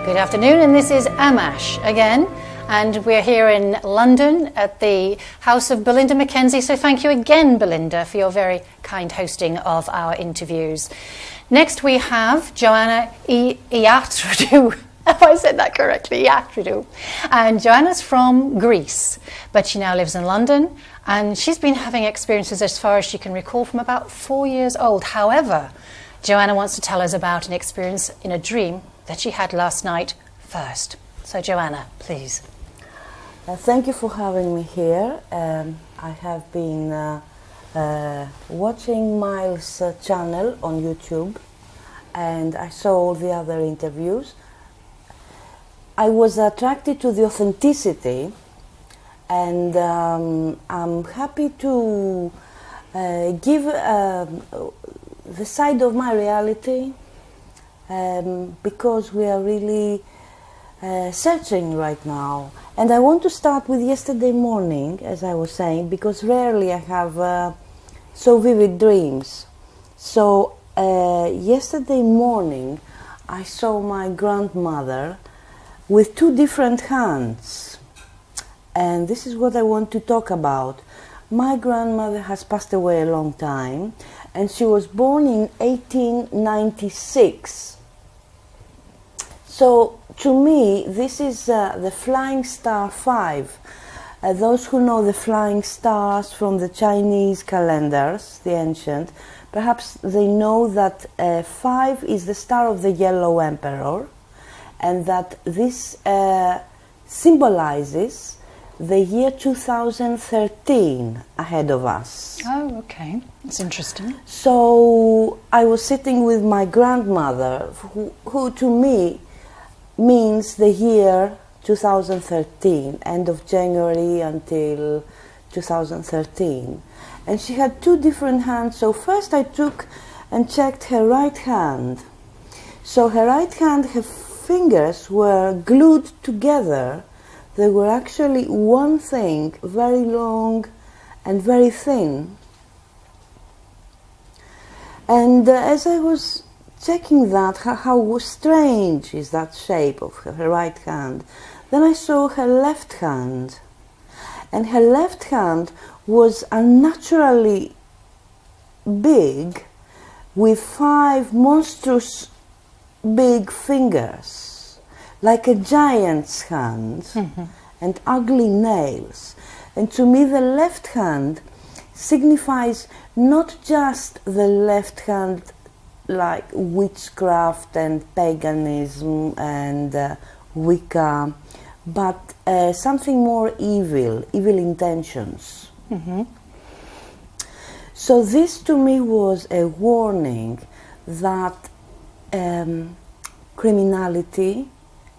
Good afternoon, and this is Ammach again, and we're here in London at the house of Belinda McKenzies, so thank you again, Belinda, for your very kind hosting of our interviews. Next we have Joanna Iatridou. Have I said that correctly? Iatridou. And Joanna's from Greece, but she now lives in London, and she's been having experiences as far as she can recall from about 4 years old. However, Joanna wants to tell us about an experience in a dream that she had last night first. So Joanna, please. Thank you for having me here. I have been watching Miles' channel on YouTube, and I saw all the other interviews. I was attracted to the authenticity, and I'm happy to give the side of my reality, because we are really searching right now. And I want to start with yesterday morning, as I was saying, because rarely I have so vivid dreams. So yesterday morning I saw my grandmother with two different hands, and this is what I want to talk about. My grandmother has passed away a long time, and she was born in 1896. So, to me, this is the Flying Star 5. Those who know the flying stars from the Chinese calendars, the ancient, perhaps they know that 5 is the star of the Yellow Emperor, and that this symbolizes the year 2013 ahead of us. Oh, okay. That's interesting. So, I was sitting with my grandmother, who to me means the year 2013, end of January until 2013. And she had two different hands. So first I took and checked her right hand. So her right hand, her fingers were glued together. They were actually one thing, very long and very thin. And as I was checking that, how strange is that shape of her right hand, then I saw her left hand, and her left hand was unnaturally big, with 5 monstrous big fingers, like a giant's hand, and ugly nails. And to me the left hand signifies not just the left hand like witchcraft and paganism and Wicca, but something more evil intentions. So this to me was a warning that criminality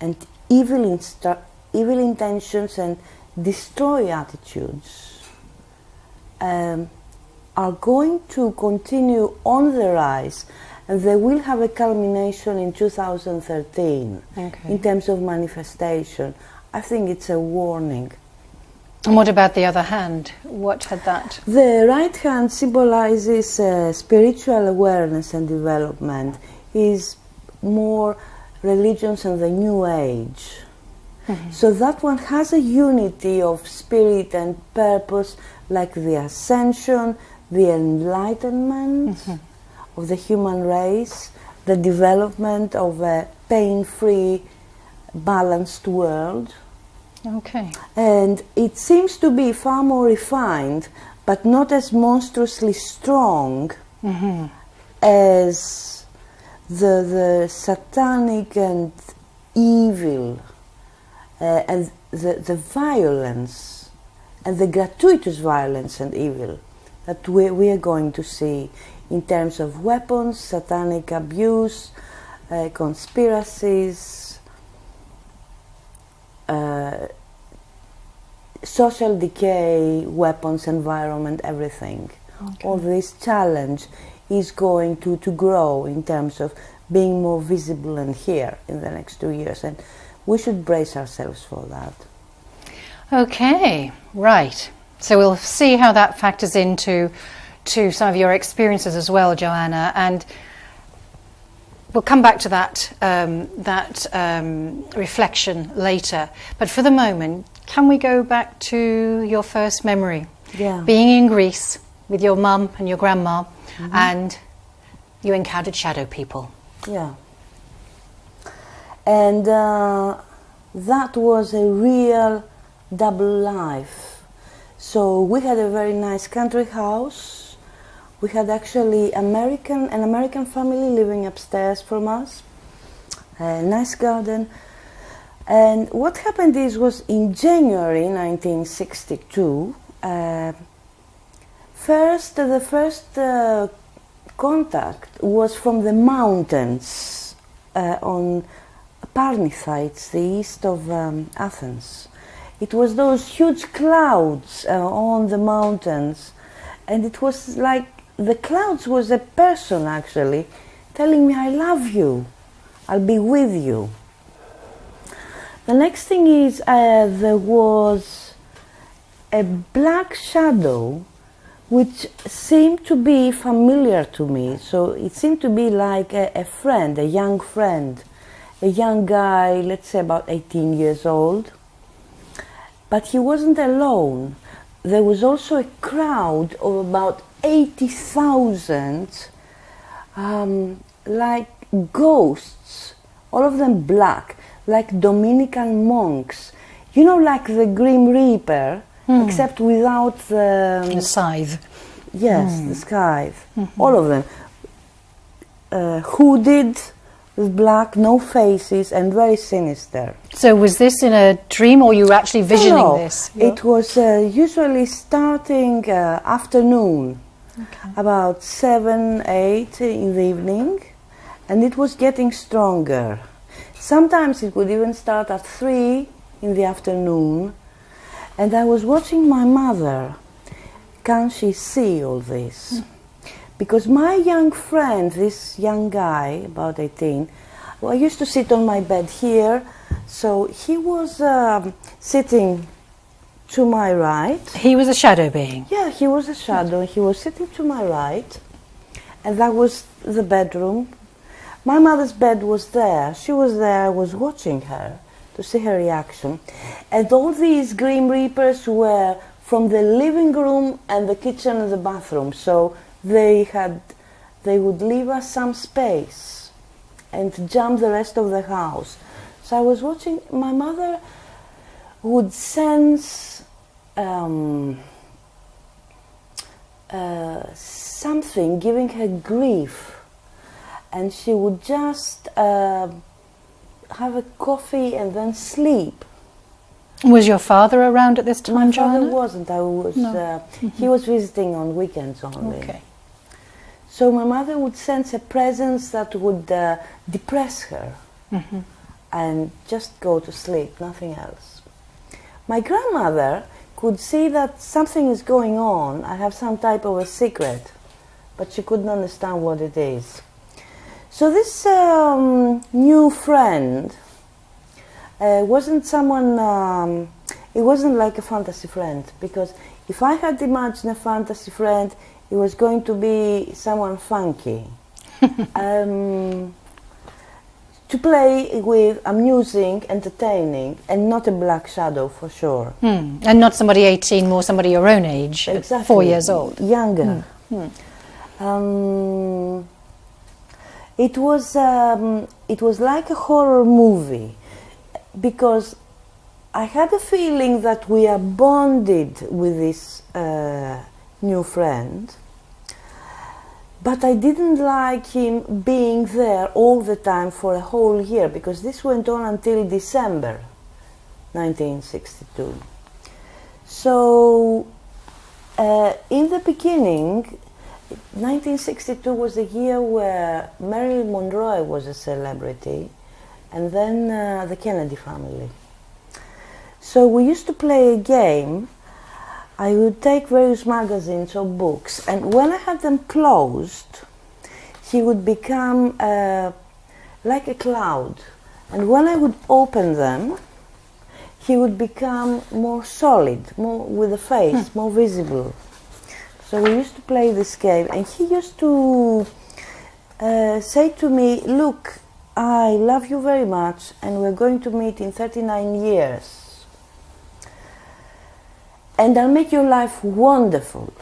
and evil intentions and destroy attitudes are going to continue on the rise, and they will have a culmination in 2013 in terms of manifestation. I think it's a warning. And what about the other hand? What had that? The right hand symbolizes spiritual awareness and development, is more religions and the New Age. So that one has a unity of spirit and purpose, like the ascension, the enlightenment of the human race, the development of a pain-free, balanced world. Okay. And it seems to be far more refined, but not as monstrously strong as the satanic and evil and the violence and the gratuitous violence and evil that we are going to see in terms of weapons, satanic abuse, conspiracies, social decay, weapons, environment, everything. All this challenge is going to grow in terms of being more visible and here in the next 2 years, and we should brace ourselves for that. Okay, right. So we'll see how that factors into some of your experiences as well, Joanna. And we'll come back to that reflection later. But for the moment, can we go back to your first memory? Yeah. Being in Greece with your mum and your grandma, and you encountered shadow people. Yeah. And that was a real double life. So we had a very nice country house. We had actually an American family living upstairs from us. A nice garden. And what happened was in January 1962, the first contact was from the mountains on Parnithites, the east of Athens. It was those huge clouds on the mountains, and it was like the clouds was a person actually telling me, I love you, I'll be with you. The next thing is there was a black shadow which seemed to be familiar to me. So it seemed to be like a friend, a young friend, a young guy, let's say about 18 years old. But he wasn't alone. There was also a crowd of about 80,000 like ghosts, all of them black, like Dominican monks. You know, like the Grim Reaper, except without the scythe. Yes, the scythe. All of them. Hooded, with black, no faces, and very sinister. So was this in a dream, or you were actually visioning this? It was usually starting afternoon, about 7, 8 in the evening, and it was getting stronger. Sometimes it would even start at 3 in the afternoon, and I was watching my mother. Can she see all this? Because my young friend, this young guy, about 18, well, I used to sit on my bed here, so he was sitting to my right. He was a shadow being? Yeah, he was a shadow. He was sitting to my right, and that was the bedroom. My mother's bed was there. She was there. I was watching her to see her reaction. And all these Grim Reapers were from the living room and the kitchen and the bathroom. So they would leave us some space and jump the rest of the house. So I was watching. My mother would sense something giving her grief, and she would just have a coffee and then sleep. Was your father around at this time, Joanna? My father wasn't. He was visiting on weekends only. Okay. So my mother would sense a presence that would depress her and just go to sleep, nothing else. My grandmother could see that something is going on. I have some type of a secret, but she couldn't understand what it is. So this new friend wasn't someone, it wasn't like a fantasy friend, because if I had imagined a fantasy friend, it was going to be someone funky, to play with, amusing, entertaining, and not a black shadow for sure. And not somebody 18, more somebody your own age, exactly. 4 years old. Younger. It was like a horror movie, because I had a feeling that we are bonded with this new friend, but I didn't like him being there all the time for a whole year, because this went on until December 1962. So in the beginning, 1962 was the year where Marilyn Monroe was a celebrity, and then the Kennedy family. So we used to play a game. I would take various magazines or books, and when I had them closed, he would become like a cloud. And when I would open them, he would become more solid, more with a face, more visible. So we used to play this game, and he used to said to me, look, I love you very much and we're going to meet in 39 years. And I'll make your life wonderful.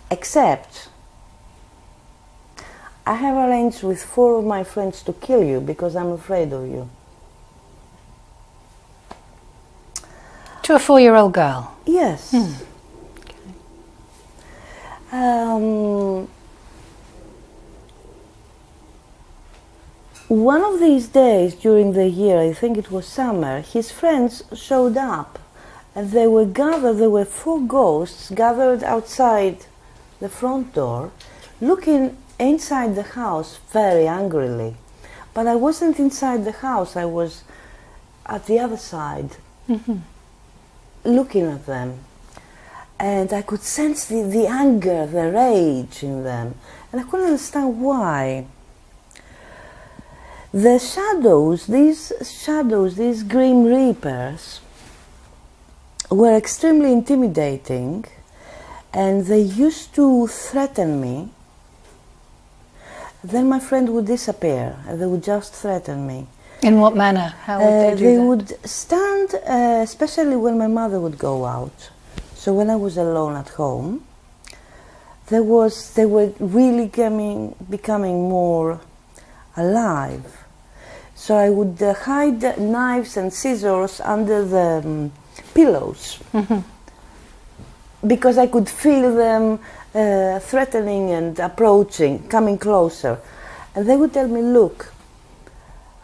Except, I have arranged with 4 of my friends to kill you because I'm afraid of you. To a 4-year-old girl? Yes. One of these days during the year, I think it was summer, his friends showed up and they were gathered, there were 4 ghosts gathered outside the front door, looking inside the house very angrily. But I wasn't inside the house, I was at the other side, looking at them. And I could sense the anger, the rage in them. And I couldn't understand why. The shadows, these grim reapers, were extremely intimidating, and they used to threaten me. Then my friend would disappear, and they would just threaten me. In what manner? How would they do They that? would stand, especially when my mother would go out. So when I was alone at home, they were really becoming more alive. So I would hide knives and scissors under the pillows, because I could feel them threatening and approaching, coming closer. And they would tell me, look,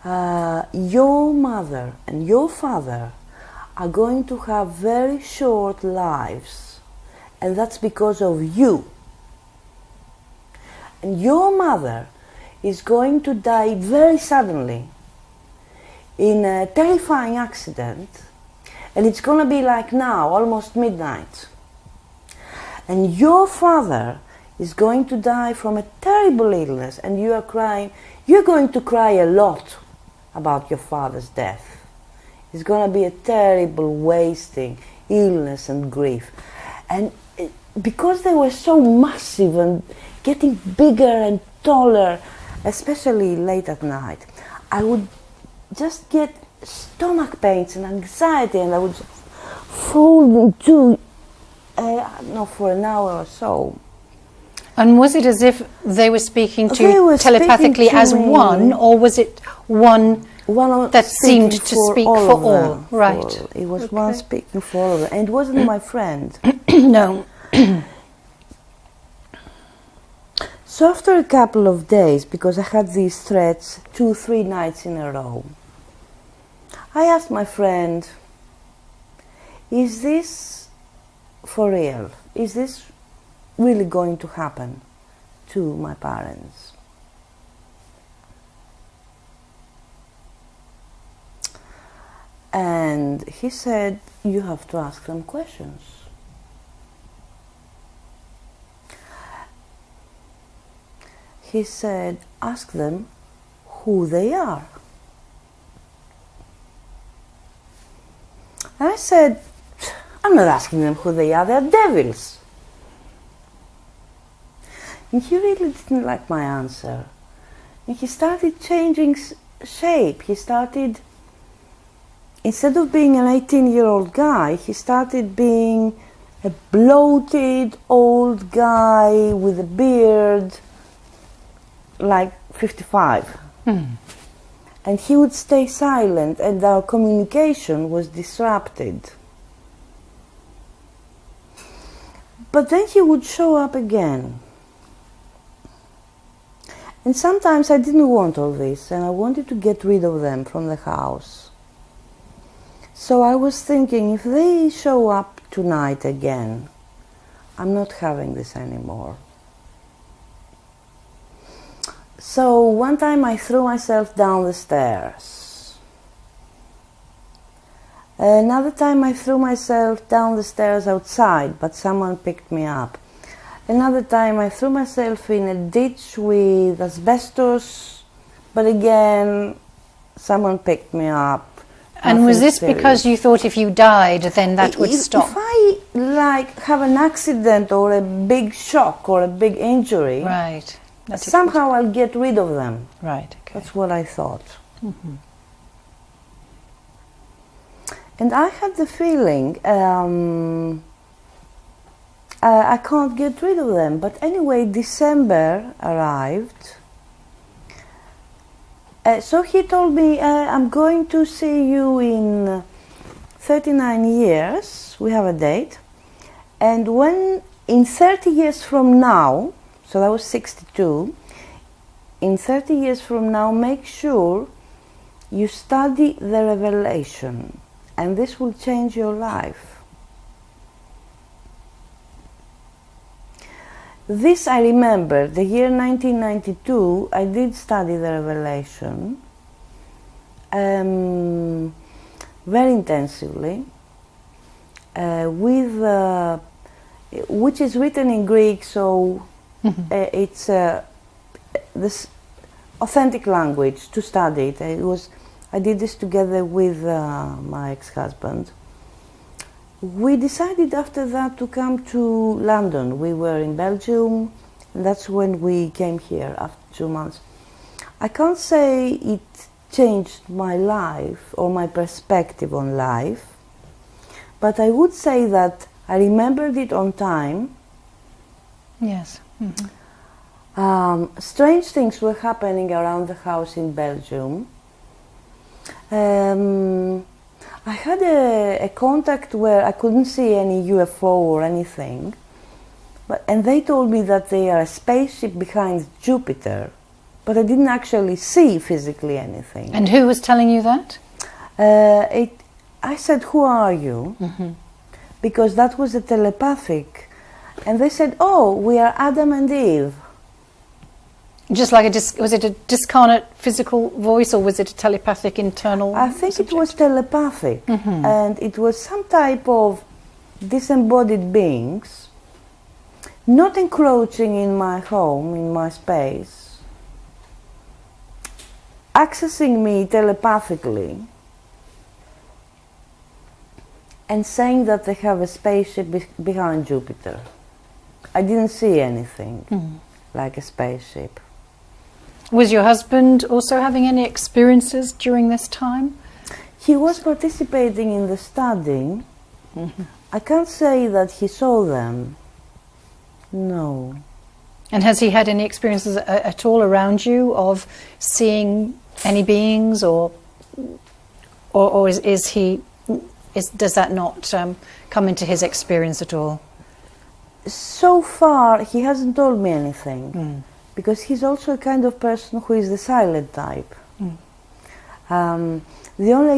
your mother and your father are going to have very short lives, and that's because of you. And your mother is going to die very suddenly in a terrifying accident, and it's going to be like now, almost midnight. And your father is going to die from a terrible illness, and you are crying. You're going to cry a lot about your father's death. It's going to be a terrible wasting, illness and grief. And because they were so massive and getting bigger and taller, especially late at night, I would just get stomach pains and anxiety, and I would just fall into, for an hour or so. And was it as if they were speaking to They you were telepathically speaking to as me. one, or was it one that seemed to speak for all? Them, Right. It was one speaking for all of them. And it wasn't my friend. No. So after a couple of days, because I had these threats 2-3 nights in a row, I asked my friend, is this for real? Is this really going to happen to my parents? And he said, you have to ask them questions. He said, ask them who they are. And I said, I'm not asking them who they are, they're devils. And he really didn't like my answer. And he started changing shape. He started, instead of being an 18-year-old guy, he started being a bloated old guy with a beard, like 55. And he would stay silent, and our communication was disrupted. But then he would show up again. And sometimes I didn't want all this, and I wanted to get rid of them from the house. So I was thinking, if they show up tonight again, I'm not having this anymore. So one time I threw myself down the stairs. Another time I threw myself down the stairs outside, but someone picked me up. Another time I threw myself in a ditch with asbestos, but again someone picked me up. And was this because you thought if you died then that would stop? If I have an accident or a big shock or a big injury, Right. somehow I'll get rid of them. Right, okay. That's what I thought. And I had the feeling I can't get rid of them. But anyway, December arrived. So he told me, I'm going to see you in 39 years. We have a date. And when in 30 years from now, so that was 62, in 30 years from now, make sure you study the Revelation, and this will change your life. This I remember, the year 1992, I did study the Revelation very intensively, which is written in Greek, so it's this authentic language to study it. I did this together with my ex-husband. We decided after that to come to London. We were in Belgium, and that's when we came here after 2 months. I can't say it changed my life or my perspective on life, but I would say that I remembered it on time. Yes. Strange things were happening around the house in Belgium. I had a contact where I couldn't see any UFO or anything, and they told me that they are a spaceship behind Jupiter, but I didn't actually see physically anything. And who was telling you that? I said, "Who are you?" Because that was a telepathic, and they said, "Oh, we are Adam and Eve." Just like was it a discarnate physical voice, or was it a telepathic internal? I think subject? it was telepathic, and it was some type of disembodied beings, not encroaching in my home, in my space, accessing me telepathically, and saying that they have a spaceship behind Jupiter. I didn't see anything like a spaceship. Was your husband also having any experiences during this time? He was participating in the studying. I can't say that he saw them. No. And has he had any experiences at all around you of seeing any beings, or does that not come into his experience at all? So far, he hasn't told me anything, because he's also a kind of person who is the silent type. The only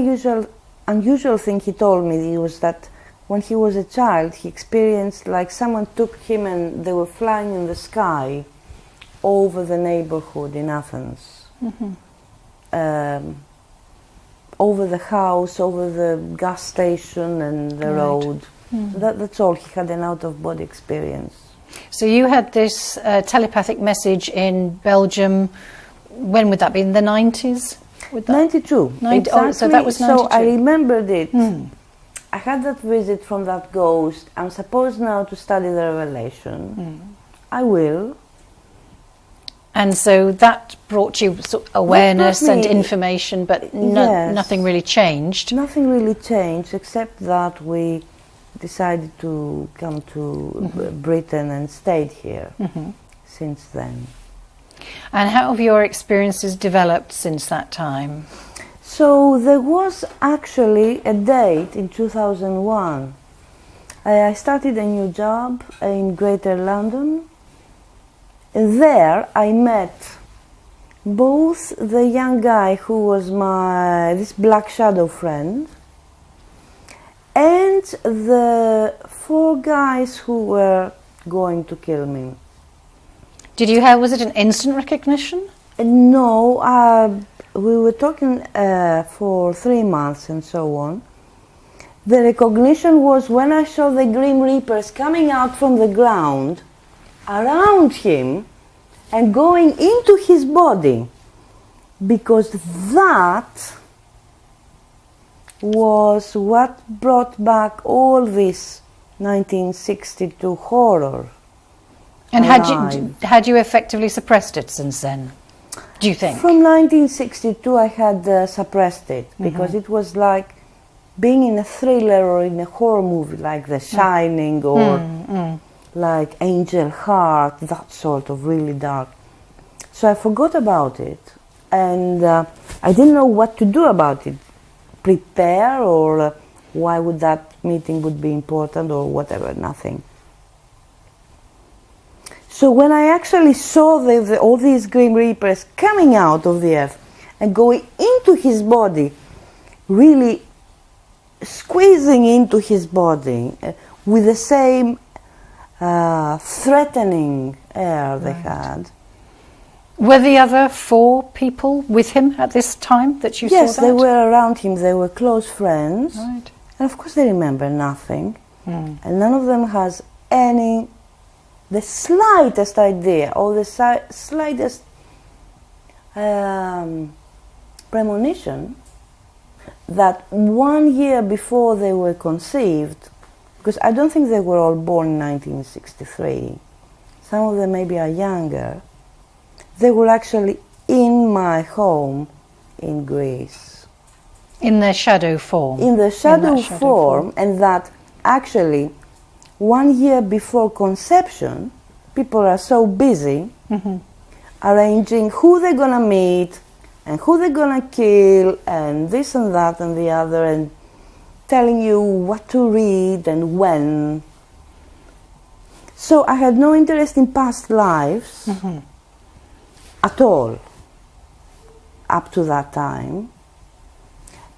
unusual thing he told me was that when he was a child, he experienced like someone took him and they were flying in the sky over the neighborhood in Athens. Over the house, over the gas station and the road. That's all. He had an out-of-body experience. So you had this telepathic message in Belgium. When would that be? In the 90s? 92. Exactly. Oh, so that was 92. So I remembered it. I had that visit from that ghost. I'm supposed now to study the Revelation. I will. And so that brought you sort of awareness and information, but nothing really changed. Nothing really changed, except that we decided to come to Britain and stayed here since then. And how have your experiences developed since that time? So there was actually a date in 2001. I started a new job in Greater London. There I met both the young guy who was this black shadow friend, and the 4 guys who were going to kill me. Was it an instant recognition? No, we were talking for 3 months and so on. The recognition was when I saw the Grim Reapers coming out from the ground around him and going into his body, because that was what brought back all this 1962 horror. And alive. had you effectively suppressed it since then, do you think? From 1962 I had suppressed it, because it was like being in a thriller or in a horror movie like The Shining or like Angel Heart, that sort of really dark. So I forgot about it, and I didn't know what to do about it. Prepare, or why would that meeting would be important, or whatever, nothing. So when I actually saw all these Grim Reapers coming out of the earth and going into his body, really squeezing into his body with the same threatening air they had. Were the other 4 people with him at this time that you saw that? Yes, they were around him. They were close friends. Right. And of course they remember nothing. And none of them has the slightest idea or the slightest premonition that 1 year before they were conceived, because I don't think they were all born in 1963, some of them maybe are younger, they were actually in my home in Greece. In their shadow form? In the shadow form, and that actually 1 year before conception, people are so busy arranging who they're going to meet and who they're going to kill and this and that and the other, and telling you what to read and when. So I had no interest in past lives at all up to that time.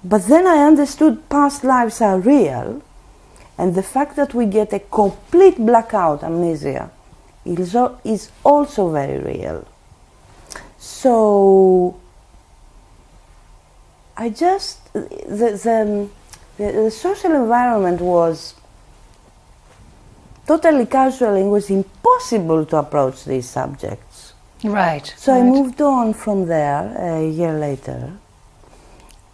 But then I understood past lives are real, and the fact that we get a complete blackout amnesia is also very real. So I just, the social environment was totally casual, and it was impossible to approach these subjects. Right. So I moved on from there a year later,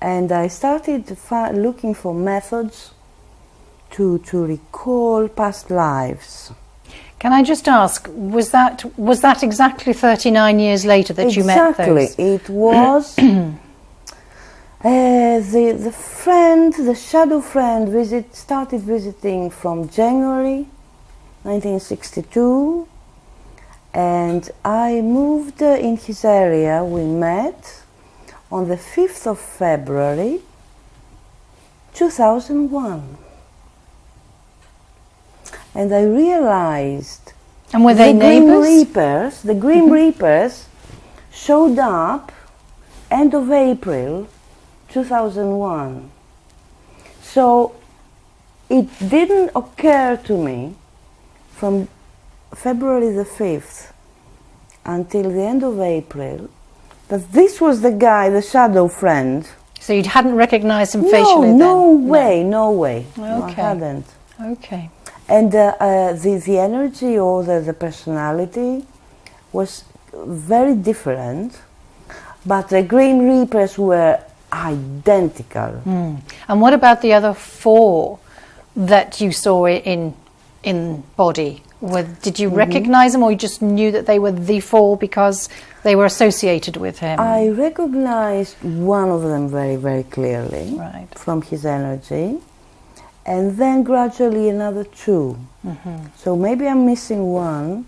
and I started looking for methods to recall past lives. Can I just ask, was that exactly 39 years later that you met those? Exactly. It was the shadow friend started visiting from January 1962, and I moved in his area. We met on the 5th of February 2001. And I realized and were they neighbors? The Grim Reapers showed up end of April 2001. So it didn't occur to me from February the 5th until the end of April that this was the guy, the shadow friend. So you hadn't recognized him facially then? No way. Okay. No, I hadn't. Okay. And the energy or the personality was very different, but the Grim Reapers were identical. And what about the other 4 that you saw in body? Did you recognize them, or you just knew that they were the 4 because they were associated with him? I recognized one of them very, very clearly from his energy. And then gradually another 2. So maybe I'm missing one,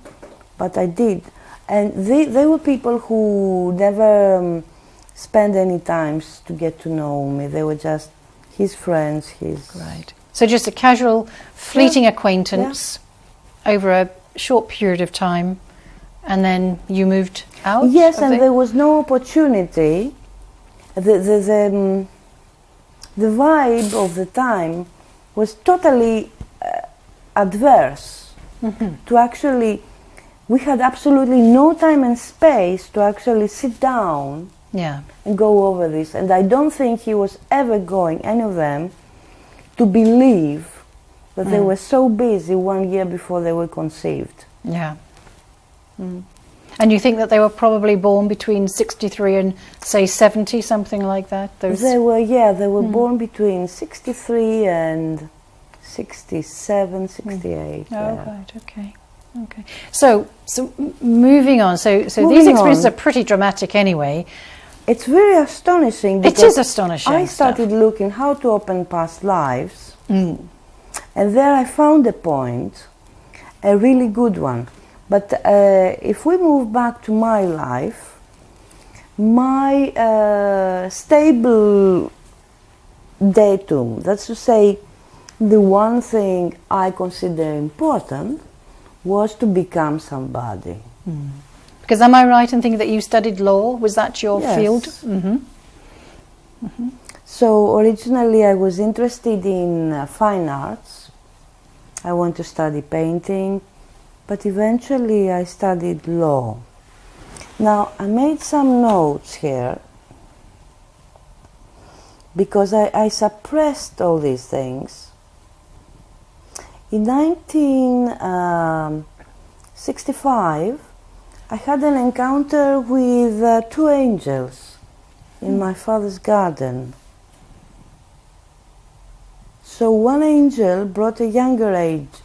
but I did. And they were people who never spent any time to get to know me. They were just his friends, Right. So just a casual, fleeting acquaintance over a short period of time, and then you moved out? Yes, and there was no opportunity. The vibe of the time was totally adverse to actually, we had absolutely no time and space to actually sit down and go over this. And I don't think he was ever going, any of them, to believe that they were so busy 1 year before they were conceived. Yeah. And you think that they were probably born between 63 and, say, 70, something like that? They were born between 63 and 67, 68. Oh, right, okay. Okay. So moving on. So these experiences are pretty dramatic anyway. It's very astonishing. It is astonishing. I started looking how to open past lives, and there I found a point, a really good one. But if we move back to my life, my stable datum, that's to say, the one thing I consider important was to become somebody. Because am I right in thinking that you studied law? Was that your Yes. field? So originally I was interested in fine arts. I wanted to study painting, but eventually I studied law. Now I made some notes here because I suppressed all these things. In 1965, I had an encounter with two angels in my father's garden. So one angel brought a younger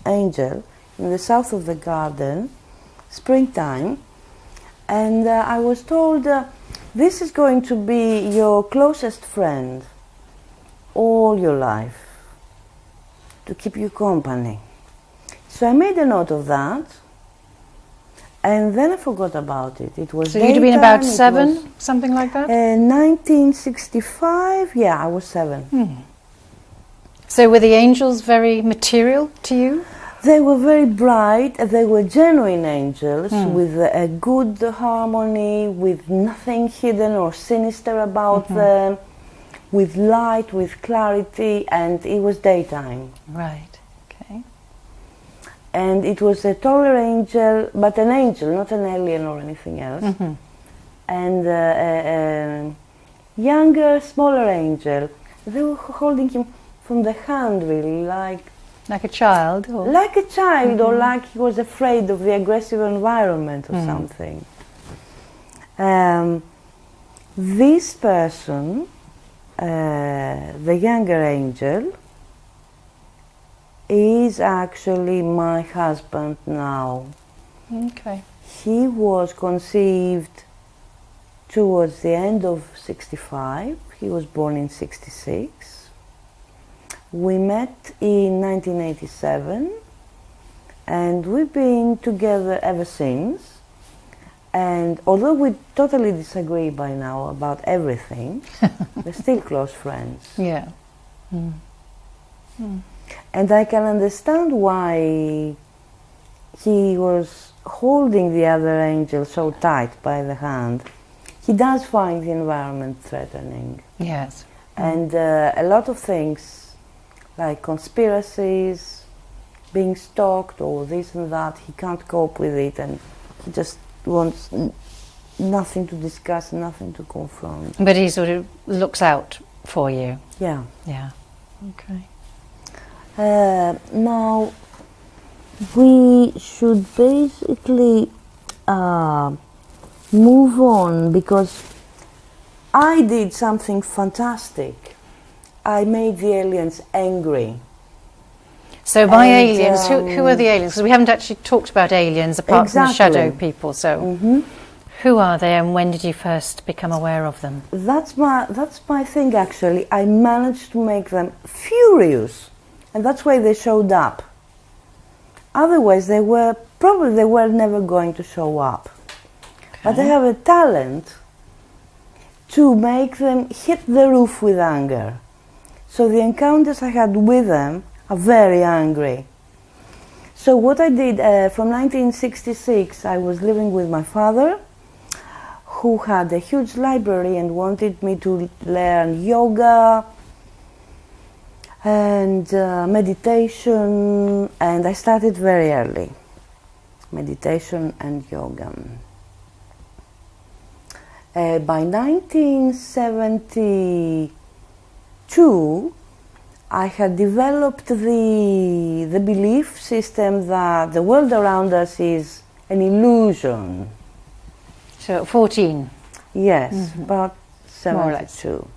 angel in the south of the garden, springtime, and I was told, this is going to be your closest friend all your life, to keep you company. So I made a note of that, and then I forgot about it. It was So you'd have been about 7, something like that? 1965, yeah, I was 7. So were the angels very material to you? They were very bright, they were genuine angels with a good harmony, with nothing hidden or sinister about them, with light, with clarity, and it was daytime. Right, okay. And it was a taller angel, but an angel, not an alien or anything else. And a younger, smaller angel. They were holding him from the hand, really, like a child? Or? Like a child, or like he was afraid of the aggressive environment or something. This person, the younger angel, is actually my husband now. Okay. He was conceived towards the end of 65. He was born in 66. We met in 1987, and we've been together ever since. And although we totally disagree by now about everything, we're still close friends. Yeah. And I can understand why he was holding the other angel so tight by the hand. He does find the environment threatening. Yes. And a lot of things, like conspiracies, being stalked, or this and that, he can't cope with it, and he just wants nothing to discuss, nothing to confront. But he sort of looks out for you. Yeah. Yeah. Okay. Now, we should basically move on, because I did something fantastic. I made the aliens angry. So by aliens, who are the aliens? Because we haven't actually talked about aliens apart from the shadow people. So who are they, and when did you first become aware of them? That's my thing, actually. I managed to make them furious, and that's why they showed up. Otherwise, they were never going to show up. Okay. But I have a talent to make them hit the roof with anger. So the encounters I had with them are very angry. So what I did, from 1966, I was living with my father, who had a huge library and wanted me to learn yoga and meditation, and I started very early, meditation and yoga. By 1972, I had developed the belief system that the world around us is an illusion. So 14? Yes, about 72.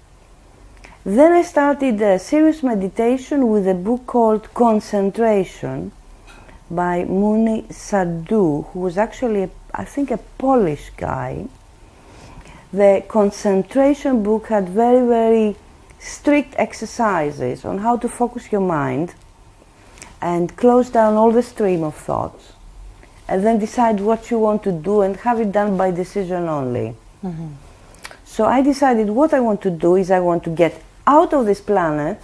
Then I started a serious meditation with a book called Concentration, by Muni Sadu, who was actually, I think, a Polish guy. The concentration book had very, very strict exercises on how to focus your mind and close down all the stream of thoughts, and then decide what you want to do and have it done by decision only. Mm-hmm. So I decided what I want to do is I want to get out of this planet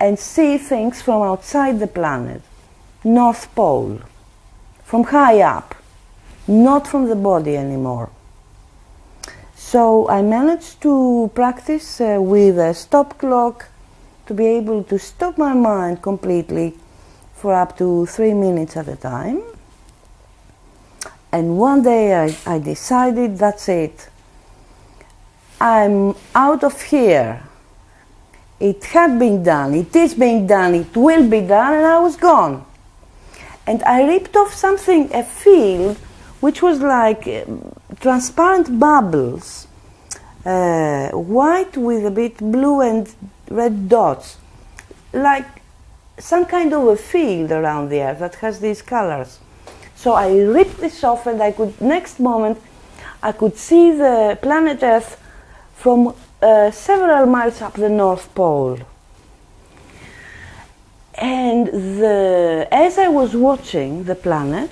and see things from outside the planet, North Pole, from high up, not from the body anymore. So I managed to practice with a stop clock to be able to stop my mind completely for up to 3 minutes at a time. And one day I decided, that's it. I'm out of here. It had been done, it is being done, it will be done, and I was gone. And I ripped off something, a field, which was like transparent bubbles, white with a bit blue and red dots, like some kind of a field around the earth that has these colors. So I ripped this off, and I could, next moment, I could see the planet Earth from several miles up the North Pole. And as I was watching the planet,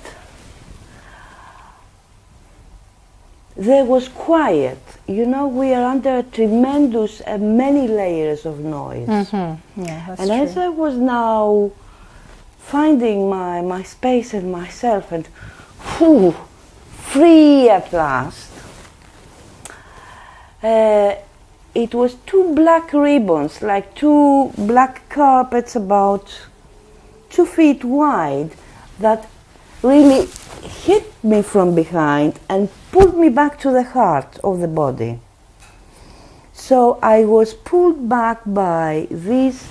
there was quiet. You know, we are under tremendous, many layers of noise. Mm-hmm. Yeah, that's and true. As I was now finding my space and myself, and free at last, it was 2 black ribbons, like 2 black carpets about 2 feet wide, that really hit me from behind and pulled me back to the heart of the body. So I was pulled back by these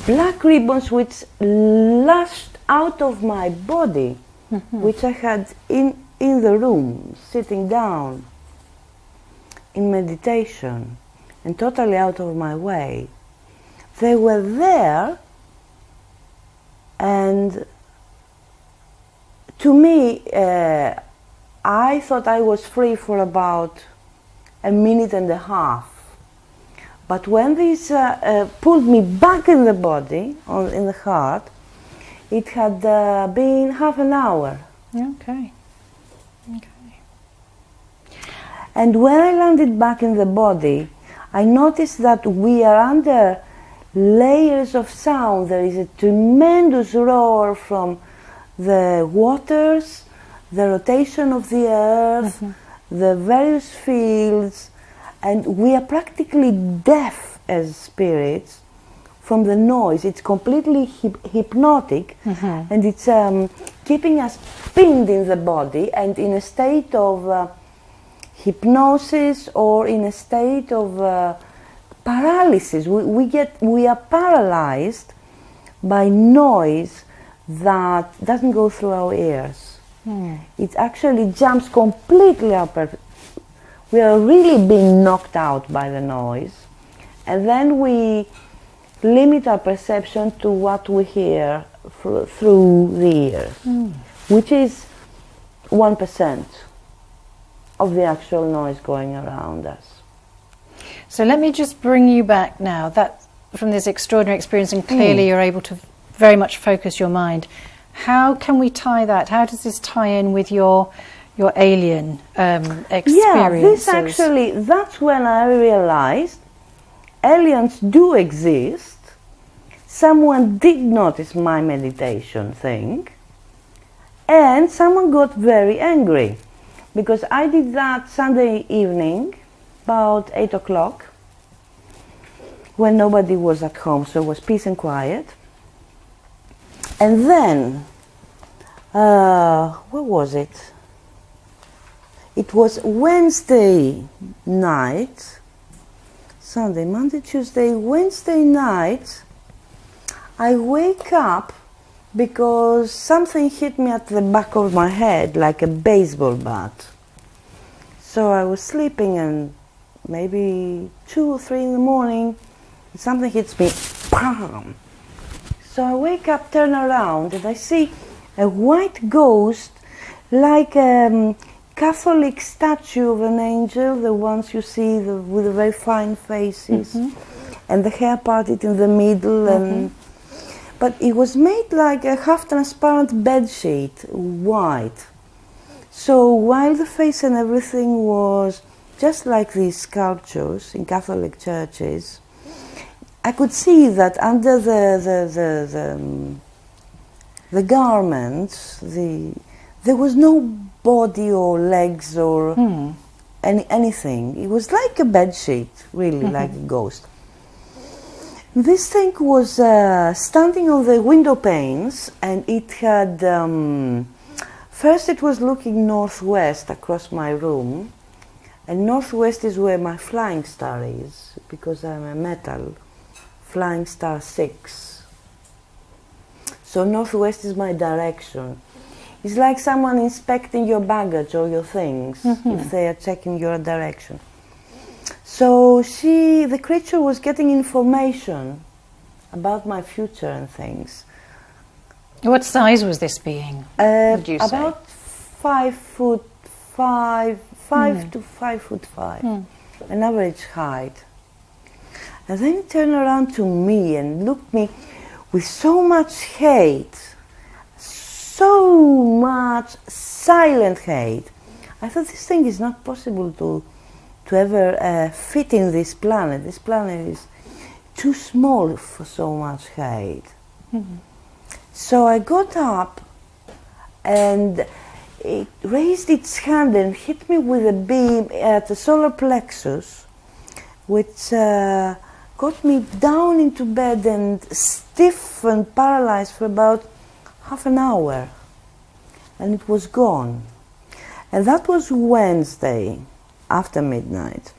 black ribbons which lashed out of my body, mm-hmm. which I had in the room, sitting down in meditation and totally out of my way. They were there, and to me, I thought I was free for about a minute and a half. But when these pulled me back in the body, in the heart, it had been half an hour. Okay. And when I landed back in the body, I noticed that we are under layers of sound. There is a tremendous roar from the waters, the rotation of the earth, mm-hmm. the various fields, and we are practically deaf as spirits from the noise. It's completely hypnotic, mm-hmm. and it's keeping us pinned in the body and in a state of hypnosis or in a state of paralysis. We are paralyzed by noise that doesn't go through our ears. It actually jumps completely up. We are really being knocked out by the noise, and then we limit our perception to what we hear through the ears, which is 1% of the actual noise going around us. So let me just bring you back now, that from this extraordinary experience, and clearly you're able to very much focus your mind. How can we tie that? How does this tie in with your alien experiences? Yeah, that's when I realized aliens do exist. Someone did notice my meditation thing, and someone got very angry. Because I did that Sunday evening, about 8 o'clock, when nobody was at home, so it was peace and quiet. And then, what was it? It was Wednesday night, Sunday, Monday, Tuesday, Wednesday night. I wake up because something hit me at the back of my head like a baseball bat. So I was sleeping, and maybe 2 or 3 in the morning, something hits me, bam! So I wake up, turn around, and I see a white ghost, like a Catholic statue of an angel, the ones you see with the very fine faces, and the hair parted in the middle, and but it was made like a half-transparent bedsheet, white. So while the face and everything was just like these sculptures in Catholic churches, I could see that under the garments, there was no body or legs or anything. It was like a bedsheet, really, like a ghost. This thing was standing on the window panes, and it had, first it was looking northwest across my room, and northwest is where my flying star is, because I'm a metal, flying star 6. So northwest is my direction. It's like someone inspecting your baggage or your things, if they are checking your direction. So the creature was getting information about my future and things. What size was this being, would you say? About 5 foot 5, 5 to 5 foot 5, an average height. And then he turned around to me and looked me with so much hate, so much silent hate. I thought this thing is not possible to ever fit in this planet. This planet is too small for so much hate. So I got up, and it raised its hand and hit me with a beam at the solar plexus, which got me down into bed and stiff and paralyzed for about half an hour, and it was gone. And that was Wednesday after midnight.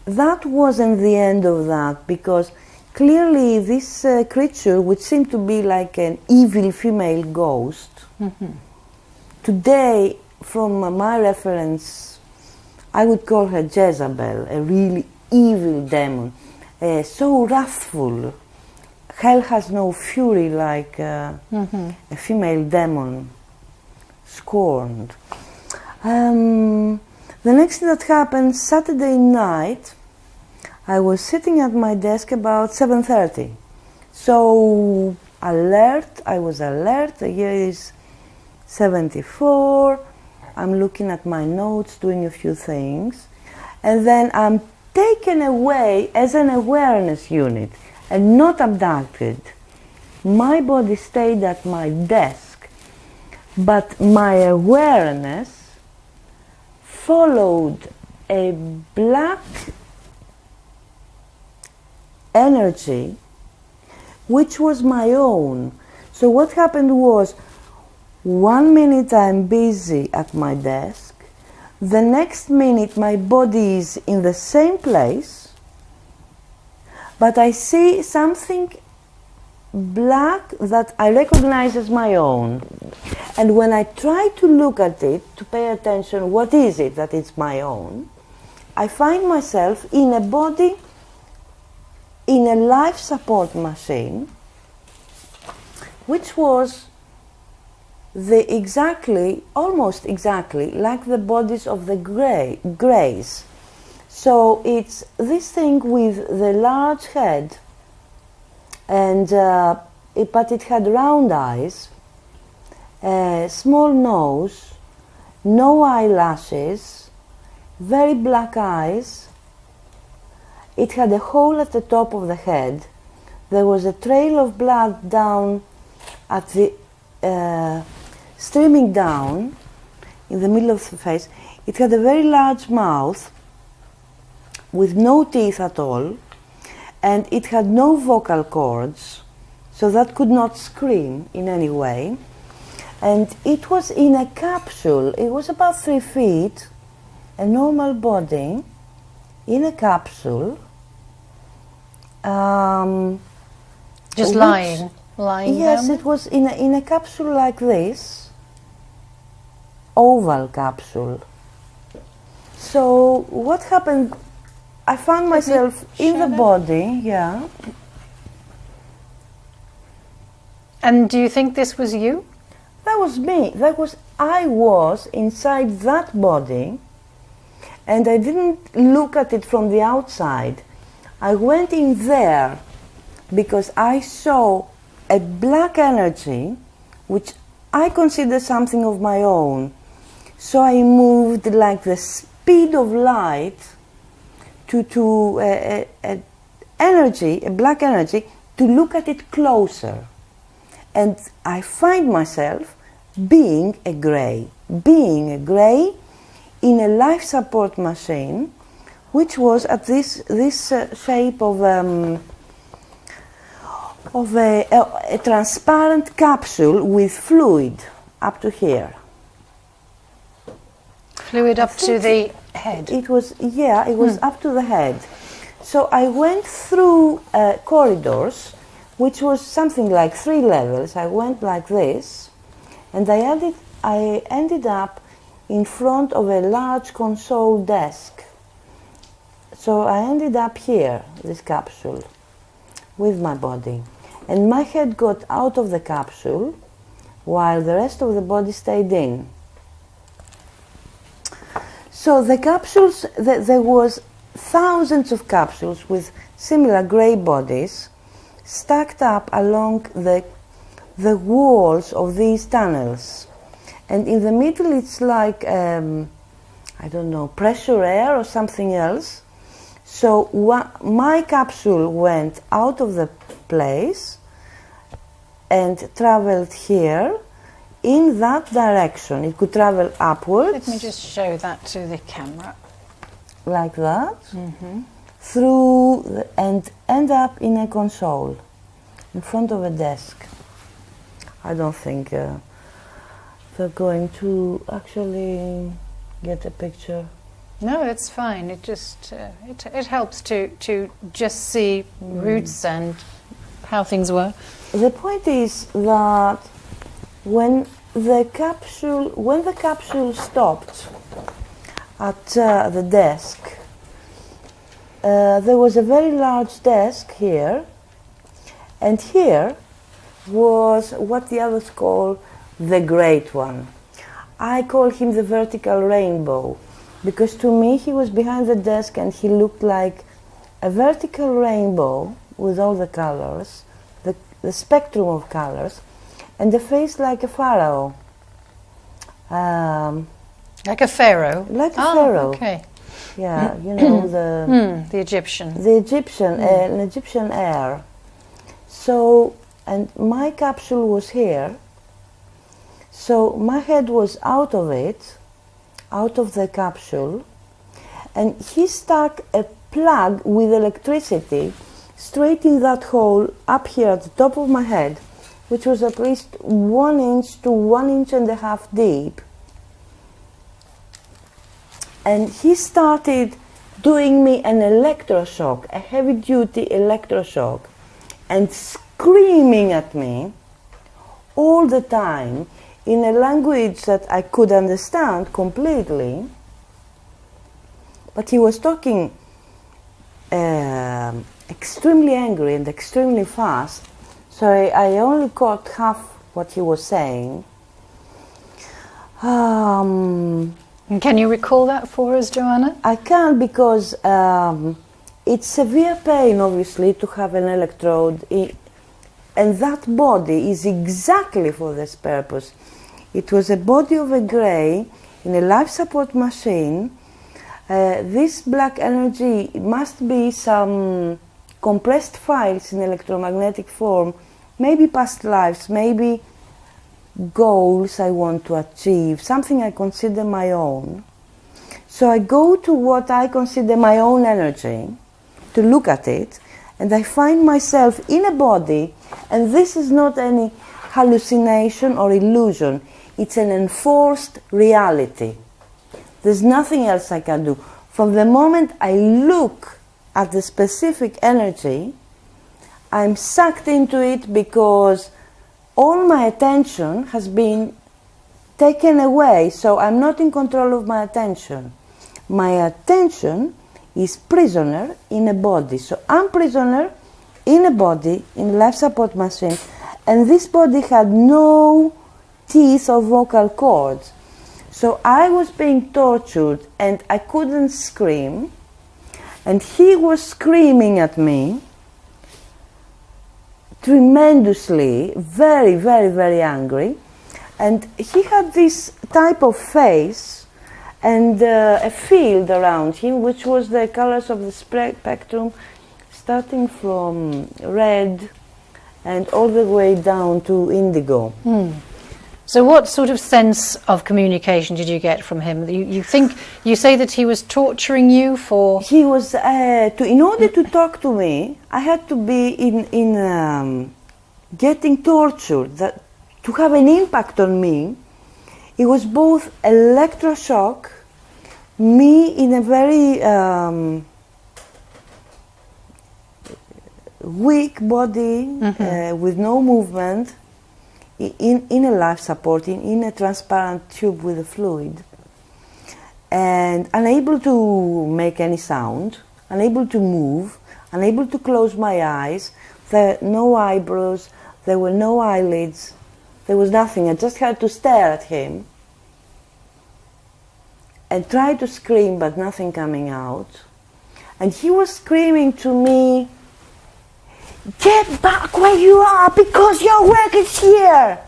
That wasn't the end of that, because clearly this creature, which seemed to be like an evil female ghost, today, from my reference, I would call her Jezebel, a really evil demon, so wrathful. Hell has no fury like a female demon, scorned. The next thing that happened, Saturday night, I was sitting at my desk about 7:30. So alert, I was alert, the year is 74, I'm looking at my notes, doing a few things, and then I'm taken away as an awareness unit and not abducted. My body stayed at my desk, but my awareness followed a black energy which was my own. So what happened was, 1 minute I'm busy at my desk, the next minute my body is in the same place, but I see something black that I recognize as my own. And when I try to look at it, to pay attention, what is it that it's my own, I find myself in a body, in a life support machine, which was almost exactly like the bodies of the Greys. So it's this thing with the large head, and but it had round eyes, small nose, no eyelashes, very black eyes. It had a hole at the top of the head. There was a trail of blood down at the streaming down in the middle of the face. It had a very large mouth with no teeth at all, and it had no vocal cords, so that could not scream in any way. And it was in a capsule. It was about 3 feet, a normal body, in a capsule. Just lying Yes, down? it was in a capsule like this, oval capsule. So what happened, I found myself in the body, And do you think this was you? That was me. I was inside that body, and I didn't look at it from the outside. I went in there because I saw a black energy, which I consider something of my own. So I moved like the speed of light to a black energy, to look at it closer. And I find myself being a grey in a life support machine, which was at this shape of a transparent capsule with fluid up to here. Fluid up to the head. It was up to the head. So I went through corridors, which was something like 3 levels. I went like this, and I ended up in front of a large console desk. So I ended up here, this capsule, with my body. And my head got out of the capsule, while the rest of the body stayed in. So the capsules, there was thousands of capsules with similar grey bodies stacked up along the walls of these tunnels. And in the middle it's like, I don't know, pressure air or something else. So my capsule went out of the place and traveled here in that direction. It could travel upwards. Let me just show that to the camera. Like that. Through and end up in a console in front of a desk. I don't think they're going to actually get a picture. No, it's fine. It just it helps to just see roots and how things were. The point is that when the capsule stopped at the desk, there was a very large desk here, and here was what the others call the Great One. I call him the vertical rainbow, because to me he was behind the desk and he looked like a vertical rainbow with all the colors, the spectrum of colors, and the face like a pharaoh. Like a pharaoh? Like a pharaoh. Okay. Yeah, you know, the Egyptian. The Egyptian, an Egyptian heir. So, and my capsule was here, so my head was out of it, out of the capsule, and he stuck a plug with electricity straight in that hole up here at the top of my head, which was at least 1 inch to 1.5 inches deep. And he started doing me an electroshock, a heavy-duty electroshock, and screaming at me all the time in a language that I could understand completely. But he was talking extremely angry and extremely fast, so I only caught half what he was saying. Can you recall that for us, Joanna? I can't, because it's severe pain, obviously, to have an electrode, and that body is exactly for this purpose. It was a body of a grey in a life support machine. This black energy must be some compressed files in electromagnetic form, maybe past lives, maybe goals I want to achieve, something I consider my own. So I go to what I consider my own energy to look at it, and I find myself in a body, and this is not any hallucination or illusion, it's an enforced reality. There's nothing else I can do. From the moment I look at the specific energy, I'm sucked into it, because all my attention has been taken away, so I'm not in control of my attention. My attention is prisoner in a body. So I'm prisoner in a body, in a life support machine, and this body had no teeth or vocal cords. So I was being tortured and I couldn't scream, and he was screaming at me tremendously, very, very, very angry. And he had this type of face and a field around him, which was the colors of the spectrum, starting from red and all the way down to indigo. So what sort of sense of communication did you get from him? You say that he was torturing you for... He was, in order to talk to me, I had to be in getting tortured, to have an impact on me. It was both electroshock, me in a very weak body, with no movement, in a life support, in a transparent tube with a fluid, and unable to make any sound, unable to move, unable to close my eyes. There were no eyebrows, there were no eyelids, there was nothing. I just had to stare at him and try to scream, but nothing coming out. And he was screaming to me, "Get back where you are, because your work is here.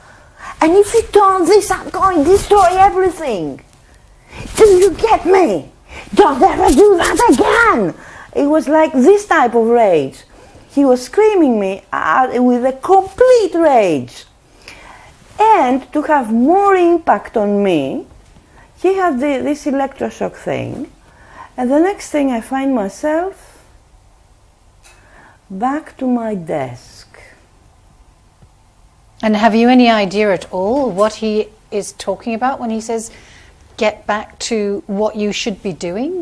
And if you don't, this, I'm going to destroy everything. Do you get me? Don't ever do that again." It was like this type of rage. He was screaming me with a complete rage. And to have more impact on me, he had this electroshock thing. And the next thing, I find myself back to my desk. And have you any idea at all what he is talking about when he says, "Get back to what you should be doing"?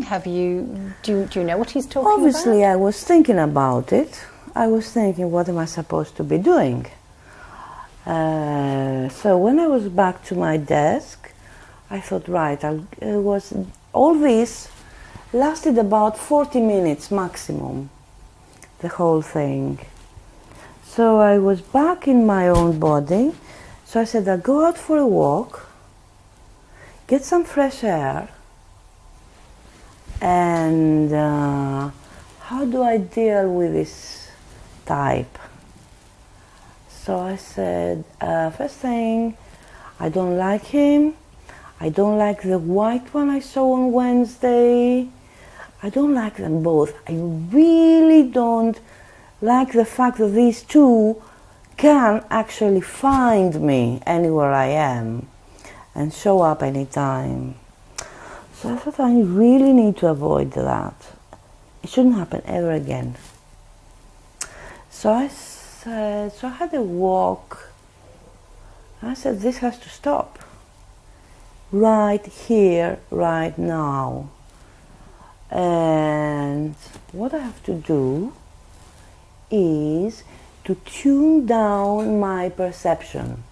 Do you know what he's talking about? Obviously, I was thinking about it. I was thinking, what am I supposed to be doing? So when I was back to my desk, I thought, right, all this lasted about 40 minutes maximum, the whole thing. So I was back in my own body, so I said, I'll go out for a walk, get some fresh air, and how do I deal with this type? So I said, first thing, I don't like him. I don't like the white one I saw on Wednesday. I don't like them both. I really don't like the fact that these two can actually find me anywhere I am and show up anytime. So I thought I really need to avoid that. It shouldn't happen ever again. So I had a walk. I said, this has to stop. Right here, right now. And what I have to do is to tune down my perception.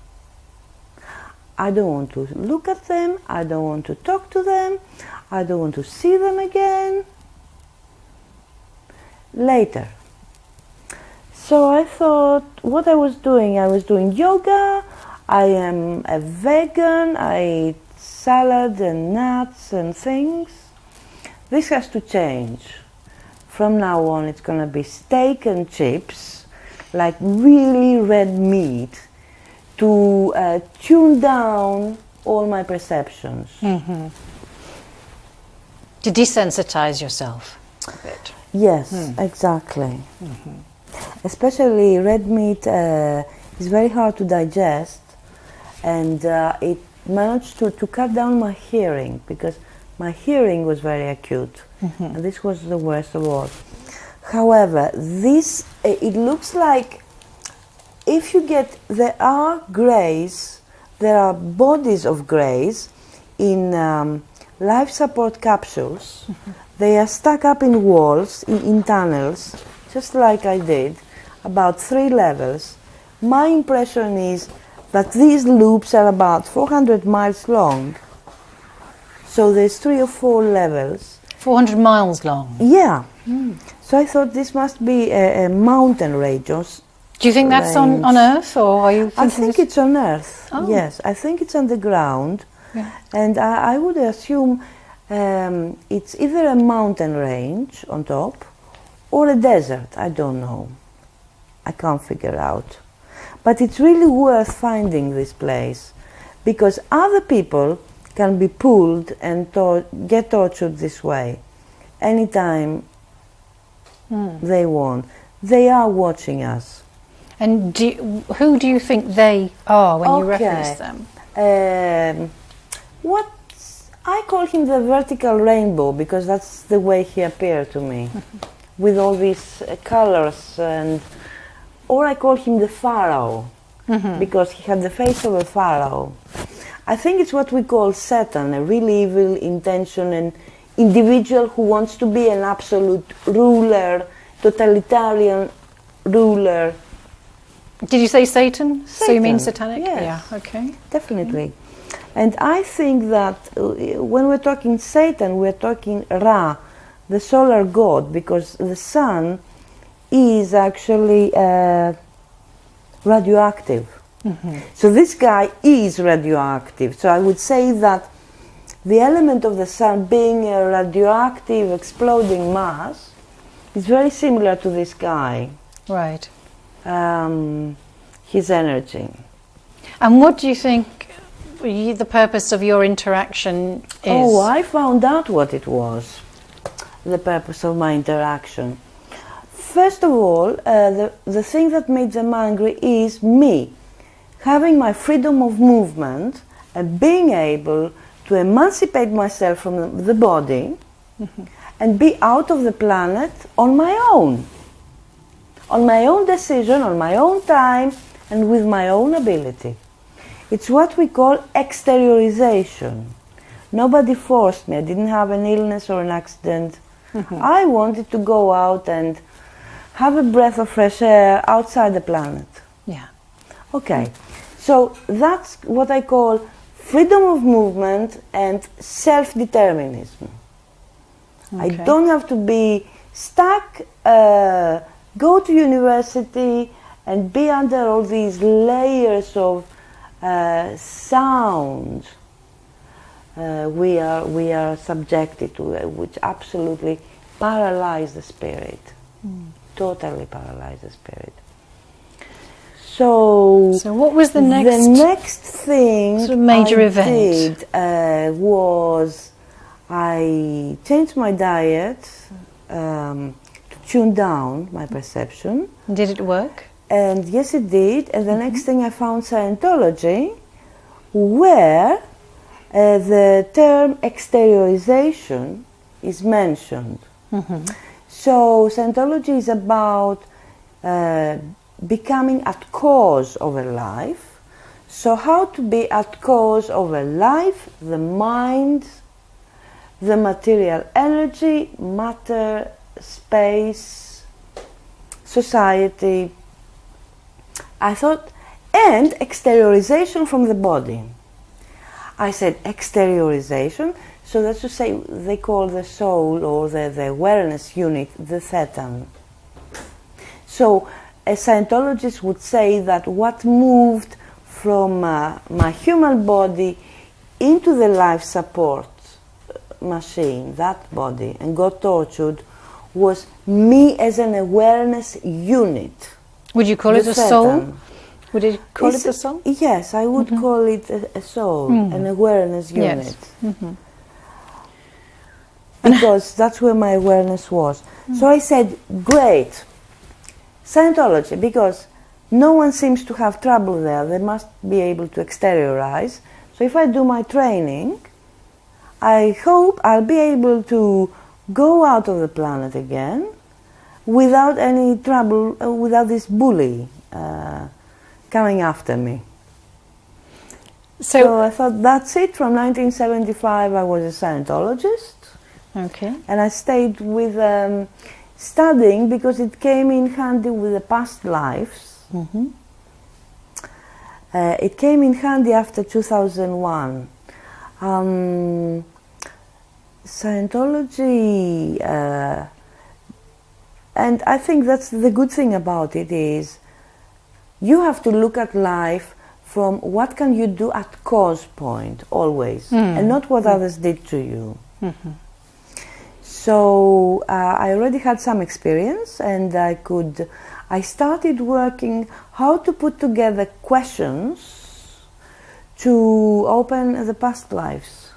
I don't want to look at them, I don't want to talk to them, I don't want to see them again. Later. So I thought, what I was doing yoga, I am a vegan, I eat salad and nuts and things. This has to change. From now on it's going to be steak and chips, like really red meat, to tune down all my perceptions. Mm-hmm. To desensitize yourself a bit. Yes, exactly. Mm-hmm. Especially red meat is very hard to digest, and it managed to cut down my hearing, because my hearing was very acute, and this was the worst of all. However, this, it looks like if you get, there are greys, there are bodies of greys in life support capsules. They are stuck up in walls, in tunnels, just like I did, about 3 levels. My impression is that these loops are about 400 miles long. So there's 3 or 4 levels. 400 miles long? Yeah. So I thought this must be a mountain range Do you think that's on Earth, or are you thinking I think it's on Earth, yes. I think it's on the ground. Yeah. And I would assume it's either a mountain range on top or a desert. I don't know. I can't figure out. But it's really worth finding this place, because other people can be pulled and get tortured this way anytime they want. They are watching us. And who do you think they are when you reference them? What I call him the vertical rainbow, because that's the way he appeared to me, with all these colors, or I call him the pharaoh, because he had the face of a pharaoh. I think it's what we call Satan, a really evil intention, an individual who wants to be an absolute ruler, totalitarian ruler. Did you say Satan? Satan. So you mean satanic? Yes. Yeah, okay. Definitely. And I think that when we're talking Satan, we're talking Ra, the solar god, because the sun is actually radioactive. So this guy is radioactive. So I would say that the element of the sun being a radioactive exploding mass is very similar to this guy. Right. His energy. And what do you think the purpose of your interaction is? Oh, I found out what it was, the purpose of my interaction. First of all, the thing that made them angry is me, having my freedom of movement and being able to emancipate myself from the body and be out of the planet on my own decision, on my own time, and with my own ability. It's what we call exteriorization. Nobody forced me. I didn't have an illness or an accident. I wanted to go out and have a breath of fresh air outside the planet. Yeah. Okay. So that's what I call freedom of movement and self-determinism. Okay. I don't have to be stuck, go to university and be under all these layers of sound we are subjected to, which absolutely paralyze the spirit, totally paralyze the spirit. So what was the next? The next thing sort of major I event did was I changed my diet to tune down my perception. Did it work? And yes, it did. And the next thing I found Scientology, where the term exteriorization is mentioned. So Scientology is about becoming at cause of a life. So how to be at cause of a life, the mind, the material energy, matter, space, society. I thought, and exteriorization from the body. I said exteriorization, so that's to say they call the soul or the awareness unit the Thetan. So a Scientologist would say that what moved from my human body into the life support machine, that body, and got tortured, was me as an awareness unit. Would you call it a soul? Would you call it a soul? Yes, I would call it a soul, an awareness unit. Yes. Because that's where my awareness was. So I said, great, Scientology, because no one seems to have trouble there. They must be able to exteriorize. So if I do my training, I hope I'll be able to go out of the planet again without any trouble, without this bully coming after me. So I thought, that's it. From 1975 I was a Scientologist. Okay. And I stayed with studying because it came in handy with the past lives. It came in handy after 2001. Scientology, and I think that's the good thing about it, is you have to look at life from what can you do at cause point, always, and not what others did to you. So I already had some experience, and I started working how to put together questions to open the past lives.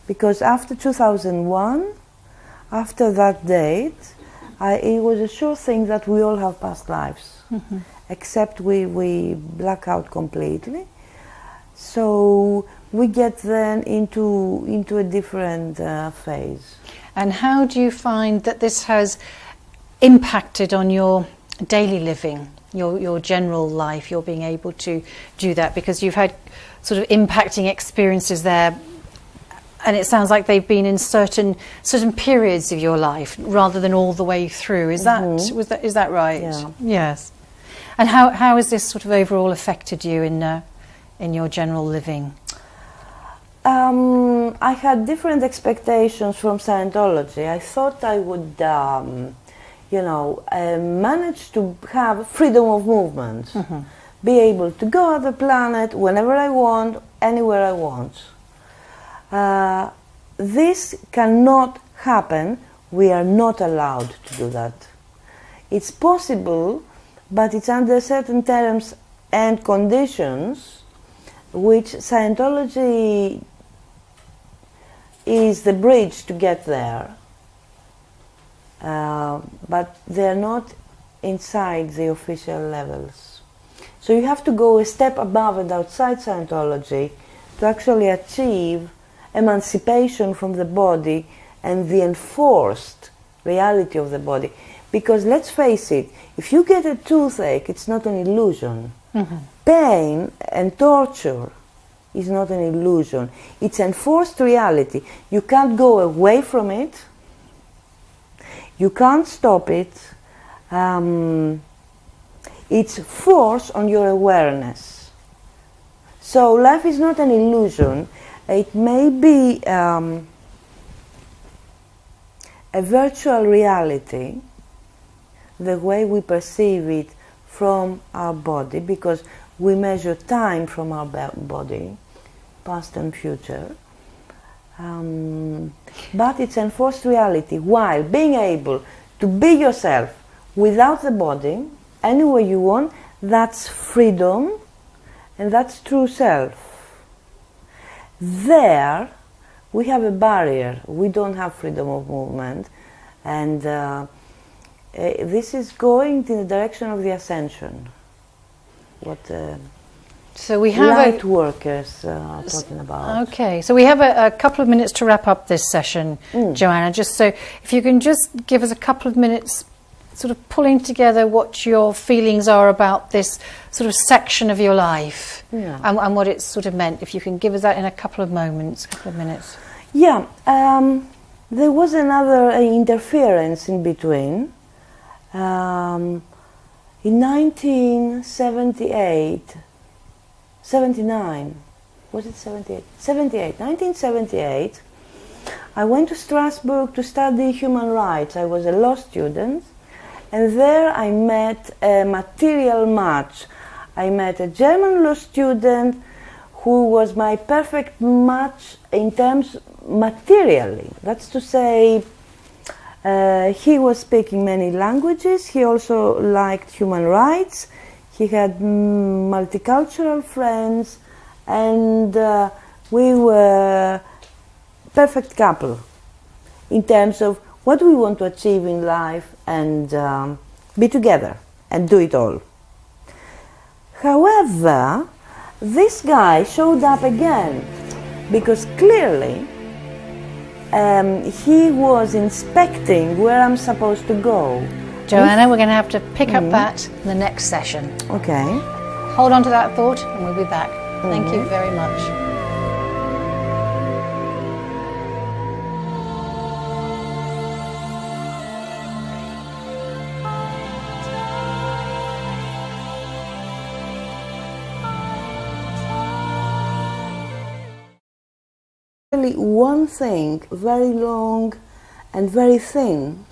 Because after 2001, after that date, it was a sure thing that we all have past lives, except we black out completely. So we get then into a different phase. And how do you find that this has impacted on your daily living, your general life, your being able to do that? Because you've had sort of impacting experiences there, and it sounds like they've been in certain periods of your life rather than all the way through. Is that right? Yeah. Yes. And how has this sort of overall affected you in your general living? I had different expectations from Scientology. I thought I would, manage to have freedom of movement, be able to go on the planet whenever I want, anywhere I want. This cannot happen. We are not allowed to do that. It's possible, but it's under certain terms and conditions, which Scientology is the bridge to get there, but they're not inside the official levels. So you have to go a step above and outside Scientology to actually achieve emancipation from the body and the enforced reality of the body. Because let's face it, if you get a toothache, it's not an illusion. Pain and torture is not an illusion. It's enforced reality. You can't go away from it. You can't stop it. It's force on your awareness. So life is not an illusion. It may be a virtual reality, the way we perceive it from our body, because we measure time from our body, past and future. But it's enforced reality, while being able to be yourself without the body, anywhere you want, that's freedom, and that's true self. There, we have a barrier. We don't have freedom of movement, and this is going in the direction of the ascension. What so we have light workers are talking about. Okay, so we have a couple of minutes to wrap up this session, Joanna. Just so, if you can just give us a couple of minutes, sort of pulling together what your feelings are about this sort of section of your life, and what it's sort of meant. If you can give us that in a couple of minutes. Yeah, there was another interference in between. In 1978, 79, was it 78? 78, 1978, I went to Strasbourg to study human rights. I was a law student, and there I met a material match. I met a German law student who was my perfect match in terms materially. That's to say, he was speaking many languages. He also liked human rights. He had multicultural friends, and we were perfect couple in terms of what we want to achieve in life and be together and do it all. However, this guy showed up again because clearly he was inspecting where I'm supposed to go. Joanna, we're going to have to pick up that in the next session. Okay. Hold on to that thought and we'll be back. Thank you very much. One thing, very long and very thin.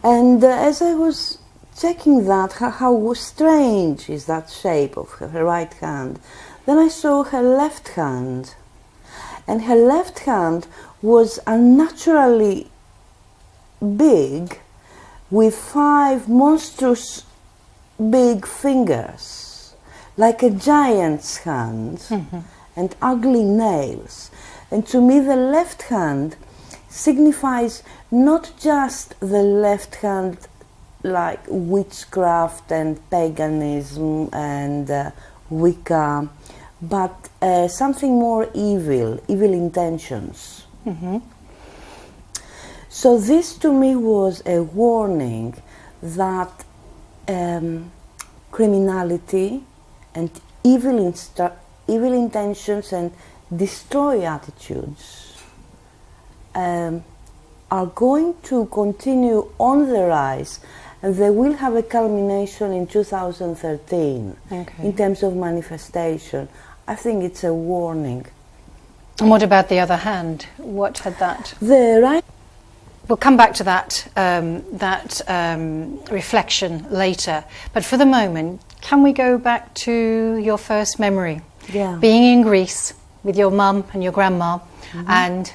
And as I was checking that, how strange is that shape of her right hand, then I saw her left hand. And her left hand was unnaturally big, with 5 monstrous big fingers, like a giant's hand, and ugly nails. And to me the left hand signifies not just the left hand like witchcraft and paganism and Wicca, but something more evil intentions. So this to me was a warning that criminality and evil intentions and destroy attitudes are going to continue on the rise, and they will have a culmination in 2013 in terms of manifestation. I think it's a warning. And what about the other hand? What had that? The right. We'll come back to that reflection later. But for the moment, can we go back to your first memory? Yeah. Being in Greece with your mum and your grandma, and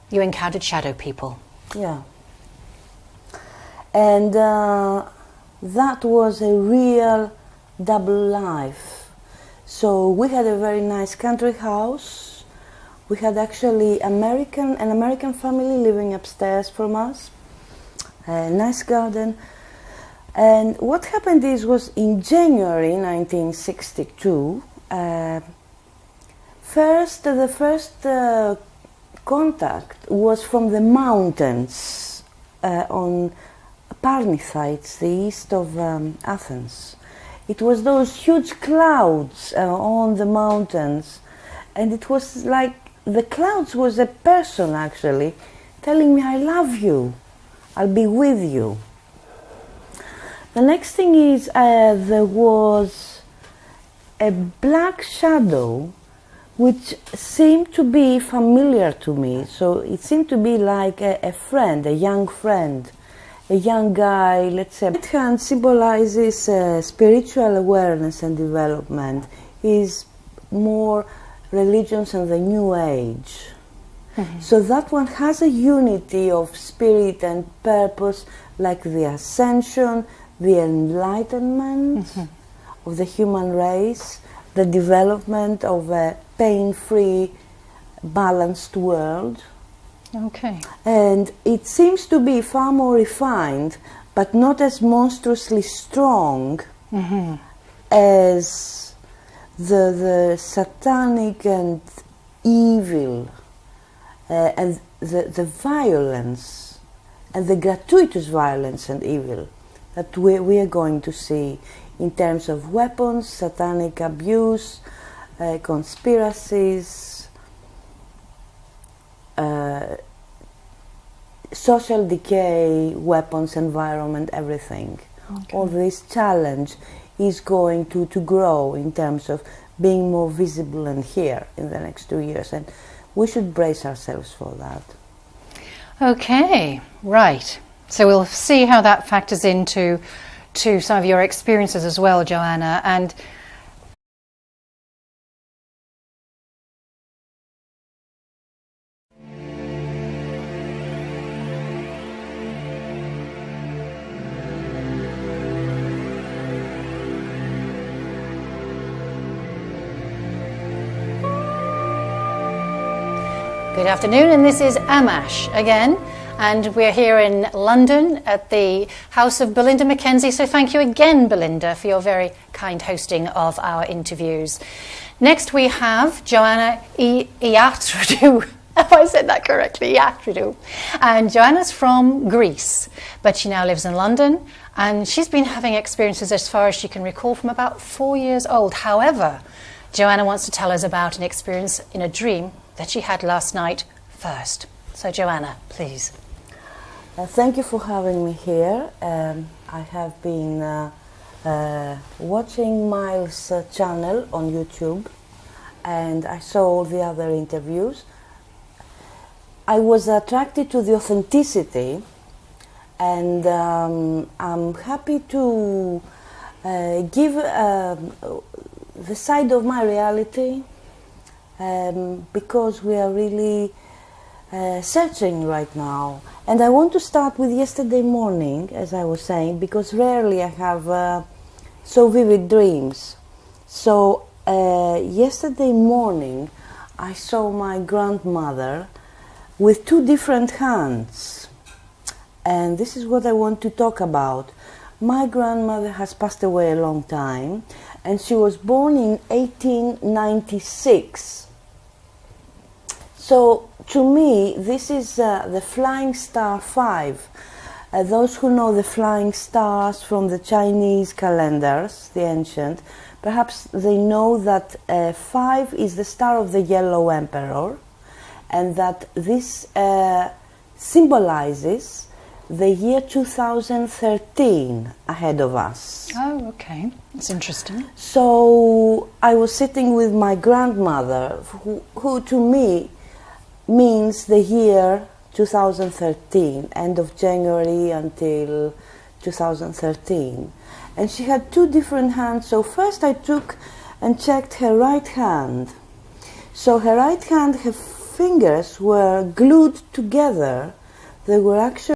you encountered shadow people. Yeah. And that was a real double life. So we had a very nice country house. We had actually an American family living upstairs from us, a nice garden. And what happened was in January 1962, the first contact was from the mountains on Parnithites, the east of Athens. It was those huge clouds on the mountains, and it was like the clouds was a person actually telling me, I love you, I'll be with you. The next thing is there was a black shadow which seemed to be familiar to me. So it seemed to be like a friend, a young friend, a young guy, let's say. The right hand symbolizes spiritual awareness and development, is more religions and the New Age. So that one has a unity of spirit and purpose, like the ascension, the enlightenment of the human race, the development of a pain-free, balanced world. Okay. And it seems to be far more refined, but not as monstrously strong as the satanic and evil and the violence and the gratuitous violence and evil that we are going to see in terms of weapons, satanic abuse, conspiracies, social decay, weapons, environment, everything. All this challenge is going to grow in terms of being more visible and here in the next 2 years, and we should brace ourselves for that. Okay, right. So we'll see how that factors into some of your experiences as well, Joanna. And good afternoon, and this is Ammach again, and we're here in London at the house of Belinda McKenzies. So thank you again, Belinda, for your very kind hosting of our interviews. Next we have Joanna Iatridou. Have I said that correctly? Iatridou. And Joanna's from Greece, but she now lives in London, and she's been having experiences as far as she can recall from about 4 years old. However, Joanna wants to tell us about an experience in a dream that she had last night first. So Joanna, please. Thank you for having me here. I have been watching Miles' channel on YouTube, and I saw all the other interviews. I was attracted to the authenticity And I'm happy to give the side of my reality, because we are really searching right now. And I want to start with yesterday morning, as I was saying, because rarely I have so vivid dreams. So yesterday morning I saw my grandmother with two different hands. And this is what I want to talk about. My grandmother has passed away a long time, and she was born in 1896. So to me, this is the Flying Star 5. Those who know the flying stars from the Chinese calendars, the ancient, perhaps they know that 5 is the star of the Yellow Emperor, and that this symbolizes the year 2013 ahead of us. Oh, okay. That's interesting. So I was sitting with my grandmother, who to me means the year 2013, end of January until 2013. And she had two different hands. So first I took and checked her right hand. So her right hand, her fingers were glued together. They were actually